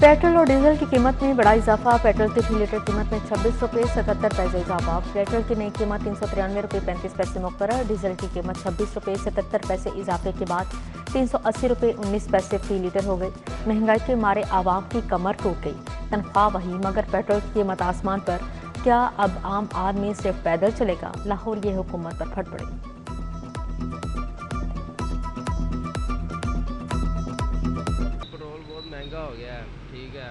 Petrol और diesel की कीमत में बड़ा इजाफा। पेट्रोल की 3 लीटर कीमत में 26 रुपये 77 पैसे इजाफा। पेट्रोल की नई कीमत 393 रुपये 35 पैसे मुकर्रर। डीजल की कीमत 26 रुपये 77 पैसे इजाफे के बाद 380 रुपये 19 पैसे फी लीटर हो गई। महंगाई के मारे आवाम की कमर टूट गई। तनख्वाह वही मगर पेट्रोल की कीमत आसमान पर। क्या अब आम आदमी सिर्फ पैदल चलेगा? लाहौर ये हुकूमत पर फट पड़े। पेट्रोल बहुत महंगा हो गया है। ठीक है,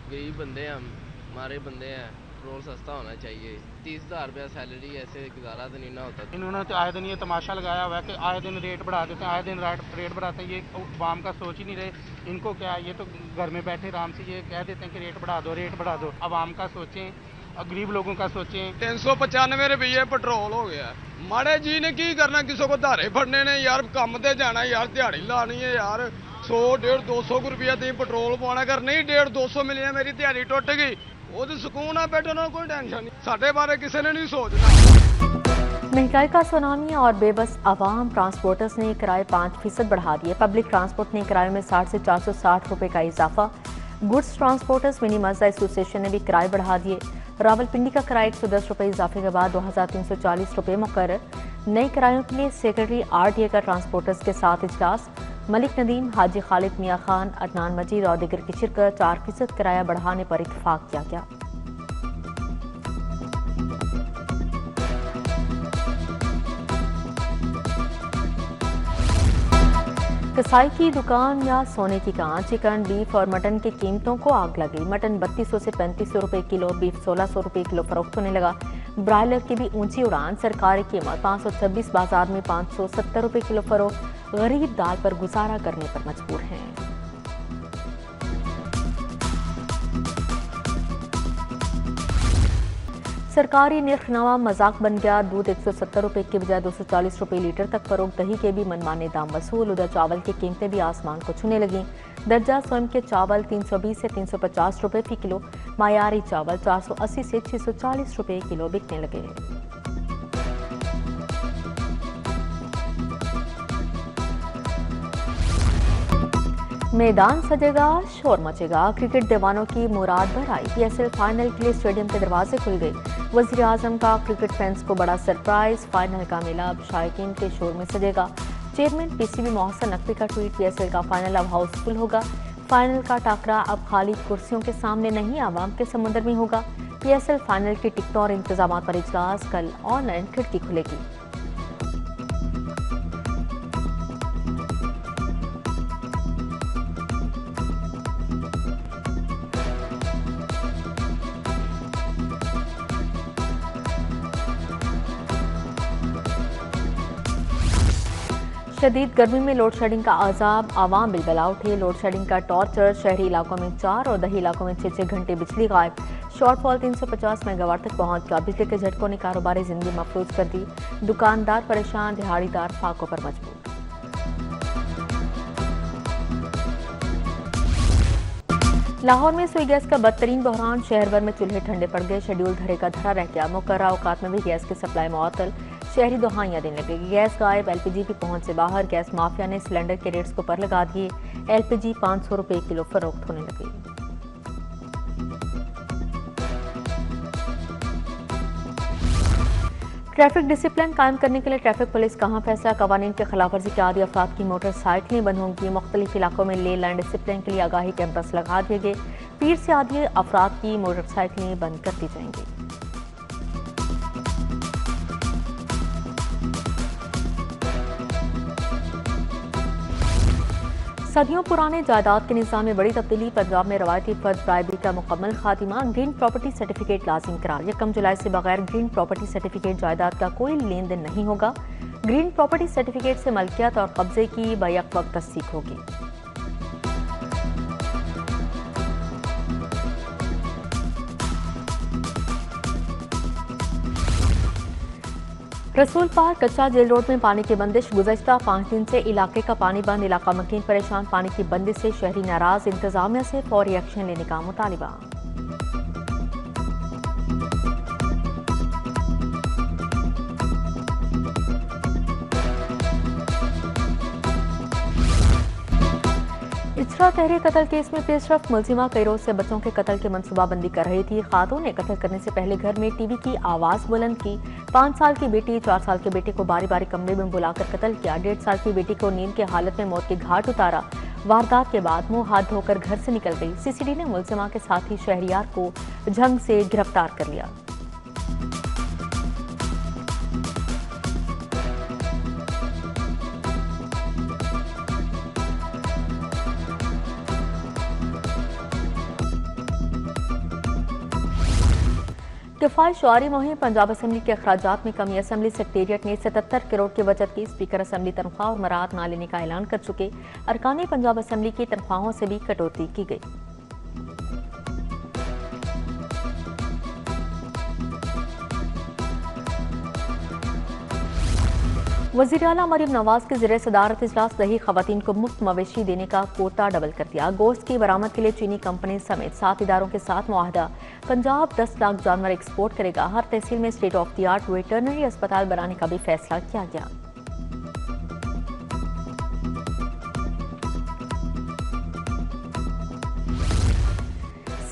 गरीब बंदे हैं हम, हमारे बंदे हैं, पेट्रोल सस्ता होना चाहिए। 30,000 रुपया सैलरी, ऐसे गुजारा तो नहीं ना होता। इन्होंने तो आए दिन ये तमाशा लगाया हुआ है कि आए दिन रेट बढ़ा देते हैं, आए दिन रेट बढ़ाते हैं। ये आवाम का सोच ही नहीं रहे। इनको क्या है, ये तो घर में बैठे आराम से ये कह देते हैं कि रेट बढ़ा दो। आवाम का सोचें, गरीब लोगों का सोचें। 395 रुपये पेट्रोल हो गया। माड़े जी ने की करना, किसी को धारे फड़ने ने यार, कम ते जाना यार, दिहाड़ी लानी है यार। 100, 150, 200 रुपया दी पेट्रोल पाना। अगर नहीं 150, 200 मिले मेरी दिहाड़ी टुट गई, वो तो सुकून है, बैठो ना, कोई टेंशन नहीं। साढ़े बारे किसी ने नहीं सोचना। महंगाई का सुनामी और बेबस आवाम। ट्रांसपोर्टर्स ने किराए 5% बढ़ा दिए। पब्लिक ट्रांसपोर्ट ने किराए में 60 से 460 रुपये का इजाफा। गुड्स ट्रांसपोर्टर्स मिनी मज़ा एसोसिएशन ने भी किराए बढ़ा दिए। रावलपिंडी का किराया 110 रुपये इजाफे के बाद 2340 रुपये मुकर्रर। नए किरायों के लिए सेक्रेटरी RTA का ट्रांसपोर्टर्स के साथ इजलास। मलिक नदीम, हाजी खालिद मियाँ खान, अदनान मजीद और दीगर की शिरकत। 4% किराया बढ़ाने पर इत्तेफाक किया गया। कसाई की दुकान या सोने की कान। चिकन, बीफ और मटन की कीमतों को आग लगी। मटन 3200 से 3500 रुपये किलो, बीफ 1600 रुपये किलो फरोख्त होने लगा। ब्रायलर की भी ऊंची उड़ान। सरकारी कीमत 526, बाजार में 570 रुपये किलो फरोख्त। गरीब दाल पर गुजारा करने पर मजबूर हैं। सरकारी निर्खनामा मजाक बन गया। दूध 170 रुपये की बजाय 240 रुपये लीटर तक फरोख्त। दही के भी मनमाने दाम वसूल। उधर चावल की कीमतें भी आसमान को छूने लगी। दर्जा स्वयं के चावल 320 से 350 रुपये फी किलो। मायारी चावल 480 से 640 रुपये किलो बिकने लगे। मैदान सजेगा, शोर मचेगा। क्रिकेट दीवानों की मुराद भर आई। PSL फाइनल के लिए स्टेडियम के दरवाजे खुल गए। वज़ीर आज़म का क्रिकेट फैंस को बड़ा सरप्राइज। फाइनल का मेला अब शायकीन के शोर में सजेगा। चेयरमैन PCB मोहसिन नकवी का ट्वीट। PSL का फाइनल अब हाउसफुल होगा। फाइनल का टाकरा अब खाली कुर्सियों के सामने नहीं, आवाम के समुद्र में होगा। PSL फाइनल की टिकटों और इंतजाम पर इजलास। कल ऑनलाइन खिड़की खुलेगी। शदीद गर्मी में लोड शेडिंग का अजाब। आवाम बिलबला उठे। लोड शेडिंग का टॉर्चर। शहरी इलाकों में 4 और दही इलाकों में 6 घंटे बिजली गायब। शॉर्टफॉल 350 मेगावाट तक पहुंच गया। बिजली के झटकों ने कारोबारी जिंदगी मफलूज कर दी। दुकानदार परेशान, दिहाड़ीदार फाकों पर मजबूर। लाहौर में सुई गैस का बदतरीन बहरान। शहर भर में चूल्हे ठंडे पड़ गए। शेड्यूल धरे का धरा रह गया। मुकर्रर औकात में भी गैस की सप्लाई मुअत्तल। शहरी दुहाइयां देने लगेगी। गैस गायब। LPG की पहुंच से बाहर। गैस माफिया ने सिलेंडर के रेट्स को पर लगा दिए। LPG 500 रुपये किलो फरोख्त होने लगे। ट्रैफिक डिसिप्लिन कायम करने के लिए ट्रैफिक पुलिस कहां फैसला। कवानीन के खिलाफ वर्जी के आदि अफराद की मोटरसाइकिलें बंद होंगी। मुख्तलिफ इलाकों में ले लैंड डिसिप्लिन के लिए आगाही कैंपस लगा दिए गए। पीर से आदि अफराद की मोटरसाइकिलें बंद कर दी जाएंगी। सदियों पुराने जायदाद के निज़ाम में बड़ी तब्दीली। पंजाब में रवायती फर्द ब्राइबरी का मुकम्मल खात्मा। ग्रीन प्रॉपर्टी सर्टिफिकेट लाजिम करार। 1 जुलाई से बगैर ग्रीन प्रॉपर्टी सर्टिफिकेट जायदाद का कोई लेन देन नहीं होगा। ग्रीन प्रॉपर्टी सर्टिफिकेट से मलकियत और कब्जे की बैक वक्त तस्दीक होगी। रसूल पार्क कच्चा जेल रोड में पानी की बंदिश। गुज़श्ता 5 दिन से इलाके का पानी बंद। इलाका मकीन परेशान। पानी की बंदिश से शहरी नाराज। इंतजामिया से फौरी एक्शन लेने का मुतालिबा। इसरा तहरीर कत्ल केस में पेशरफ मुलजिमा कई रोज से बच्चों के कत्ल की मनसूबाबंदी कर रही थी। खातून ने कत्ल करने से पहले घर में टीवी की आवाज बुलंद की। 5 साल की बेटी 4 साल के बेटे को बारी बारी कमरे में बुलाकर कत्ल किया। 1.5 साल की बेटी को नींद की हालत में मौत के घाट उतारा। वारदात के बाद मुंह हाथ धोकर घर से निकल गई। सीसीडी ने मुलजिमा के साथ ही शहरियार को झंग से गिरफ्तार कर लिया। किफायत शुआरी मुहिम पंजाब असम्बली के अखराजात में कमी। असम्बली सेक्रेटेरिएट ने 77 करोड़ की बचत की। स्पीकर असम्बली तनख्वाह और मराहत न लेने का ऐलान कर चुके। अरकान पंजाब असम्बली की तनख्वाहों से भी कटौती की गई। वज़ीर आला मरीम नवाज के ज़रिए सदारत इजलास दही खवातीन को मुफ्त मवेशी देने का कोटा डबल कर दिया। गोश्त की बरामद के लिए चीनी कंपनी समेत 7 इदारों के साथ मुआहदा। पंजाब 10 लाख जानवर एक्सपोर्ट करेगा। हर तहसील में state of the art veterinary अस्पताल बनाने का भी फैसला किया गया।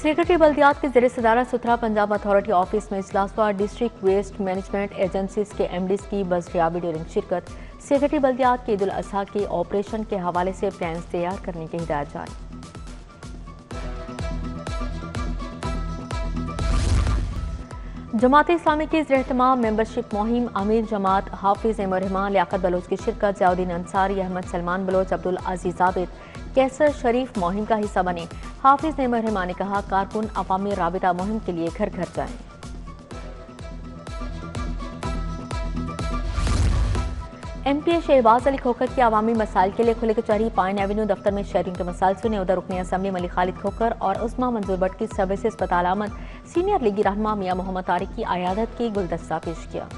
सेक्रेटरी बल्दियात के ज़रिए सदारत सुथरा पंजाब अथॉरिटी ऑफिस में इजलास हुआ। डिस्ट्रिक्ट वेस्ट मैनेजमेंट एजेंसीज के MDs की बजरियाबी ड्यूरिंग शिरकत। सेक्रेटरी बल्दियात के ईद उल अजहा के ऑपरेशन के हवाले से प्लान तैयार करने की हिदायत जारी। जमात इस्लामी की ज़ेर-ए-एहतमाम मेंबरशिप मुहिम अमीर जमात हाफिज एम रहमान लियाकत बलोच की शिरकत। ज़ियाउद्दीन अंसारी, अहमद सलमान बलोच, अब्दुल अजीज आबिद, कैसर शरीफ मुहिम का हिस्सा बने। हाफिज एम रहमान ने कहा कारकुन अवामी राबिता मुहिम के लिए घर घर जाएं। MPA शहबाज अली खोखर की अवामी मसाइल के लिए खुले कचहरी पाइन एवेन्यू दफ्तर में शहरियों के मसाइल सुने। उधर रुकनी असम्बली मलिक खालिद खोखर और उस्मा मंजूर भट्ट की सर्विस अस्पताल आमद। सीनियर लीगी रहनुमा मियां मोहम्मद तारिक की आयादत की गुलदस्ता पेश किया।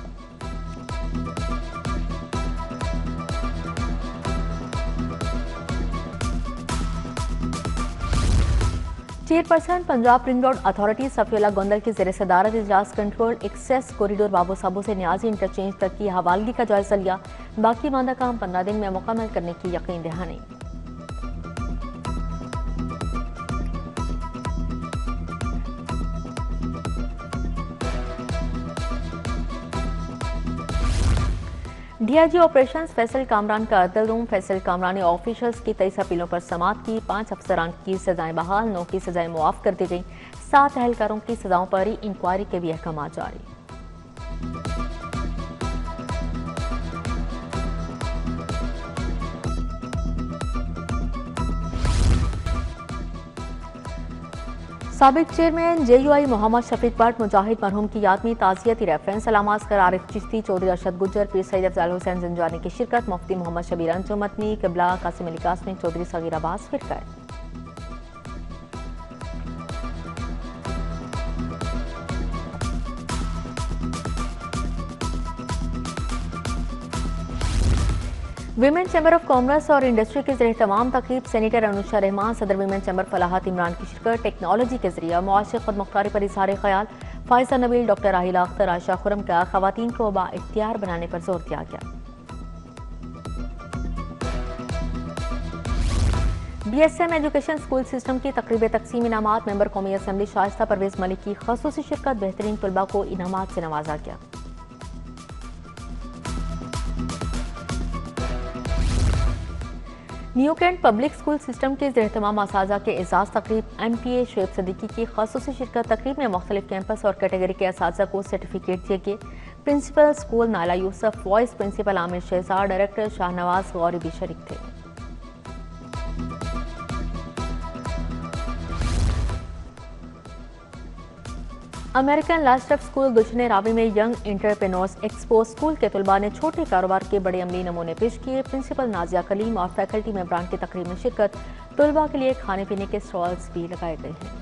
Chairperson Punjab ring road authority Safiullah Gondal की ज़रिए सदारत इजलास कंट्रोल एक्सेस कॉरिडोर बाबू साबू से न्याजी इंटरचेंज तक की हवालगी का जायजा लिया। बाकी मांदा काम 15 दिन में मुकम्मल करने की यकीन दहानी। DIG ऑपरेशंस फैसल कामरान का अदल रूम। फैसल कामरान ने ऑफिशल्स की 23 अपीलों पर समाअत की। 5 अफसरान की सजाएं बहाल, 9 की सजाएं मुआफ कर दी गई। 7 अहलकारों की सजाओं पर ही इंक्वायरी के भी अहकाम जारी। साबिक चेयरमैन JUI मोहम्मद शफीक भट्ट मुजाहिद मरहूम की याद में ताज़ियती रेफरेंस अलामास कर आरिफ चिश्ती, चौधरी अरशद गुज्जर, पीर सैयद अफजाल हुसैन जंजानी की शिरकत। मुफ्ती मोहम्मद शबीर अंजुमतनी, किबला कासिम अली कासमी, चौधरी सगीर अब्बास फिरका। विमेन चैम्बर ऑफ कॉमर्स और इंडस्ट्री के जरिए तमाम तकरीब। सेनेटर अनुषा रहमान, सदर विमेन चैम्बर फलाहत इमरान की शिरकत। टेक्नोलॉजी के जरिए मुआशी खुद मुख्तारी पर इज़हार ख्याल। फायजा नबील, डॉक्टर राहिला अख्तर, आयशा खुरम का खवातीन को बाइख्तियार बनाने पर जोर दिया गया। BSM एजुकेशन स्कूल सिस्टम की तकरीब तकसीम इनामात। मेंबर कौमी असम्बली शाइस्ता परवेज मलिक की खसूसी शिरकत। बेहतरीन तलबा को इनामात से नवाजा गया। New Cantt Public School System के ज़ेर-ए-एहतमाम असातिज़ा के एजाज़ तकरीब। MPA शुएब सिद्दीकी की खसूसी शिरकत। तकरीब में मुख्तलिफ कैंपस और कैटेगरी के असातिज़ा को सर्टिफिकेट दिए गए। Principal school Nala Yusuf, vice principal Amir Shahzad, director Shahnawaz Gauri भी शरीक थे। अमेरिकन लास्टफ स्कूल गुलशन रावी में यंग एंटरप्रेन्योर्स एक्सपो स्कूल के तलबा ने छोटे कारोबार के बड़े अमली नमूने पेश किए। प्रिंसिपल नाजिया कलीम और फैकल्टी मेंबरान की तकरीब में शिरकत। तलबा के लिए खाने पीने के स्टॉल्स भी लगाए गए हैं।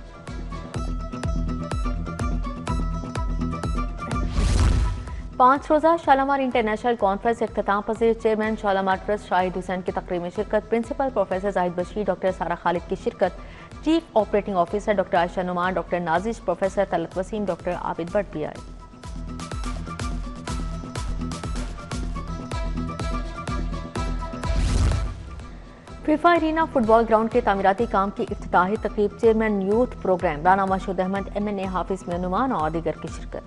5 रोज़ा शालामार इंटरनेशनल कॉन्फ्रेंस इख्तिताम पजीर। चेयरमैन शालामार ट्रस्ट शाहिद हुसैन की तकरीब में शिरकत। Principal professor Zahid Bashir, doctor Sara Khalid की शिरकत। Chief operating officer doctor Ayesha Noman, doctor Nazish, professor Talat Waseem, doctor Abid Bhatt भी आए। फीफा अरीना फुटबॉल ग्राउंड के तामीराती काम की इफ्तिताही तकरीब chairman youth programme Rana Mashhood Ahmad MNA Hafiz मेनुमान और दीगर की शिरकत।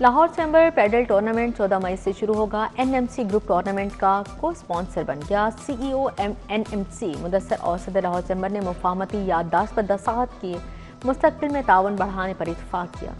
लाहौर चैम्बर पैडल टूर्नामेंट 14 मई से शुरू होगा। NMC ग्रुप टूर्नामेंट का को स्पॉन्सर बन गया। CEO NMC मुदस्सर और सदर लाहौर चैम्बर ने मुफाहमती याददाश्त पर दस्तखत किए, मुस्तकबिल में ताउन बढ़ाने पर इत्तफाक किया।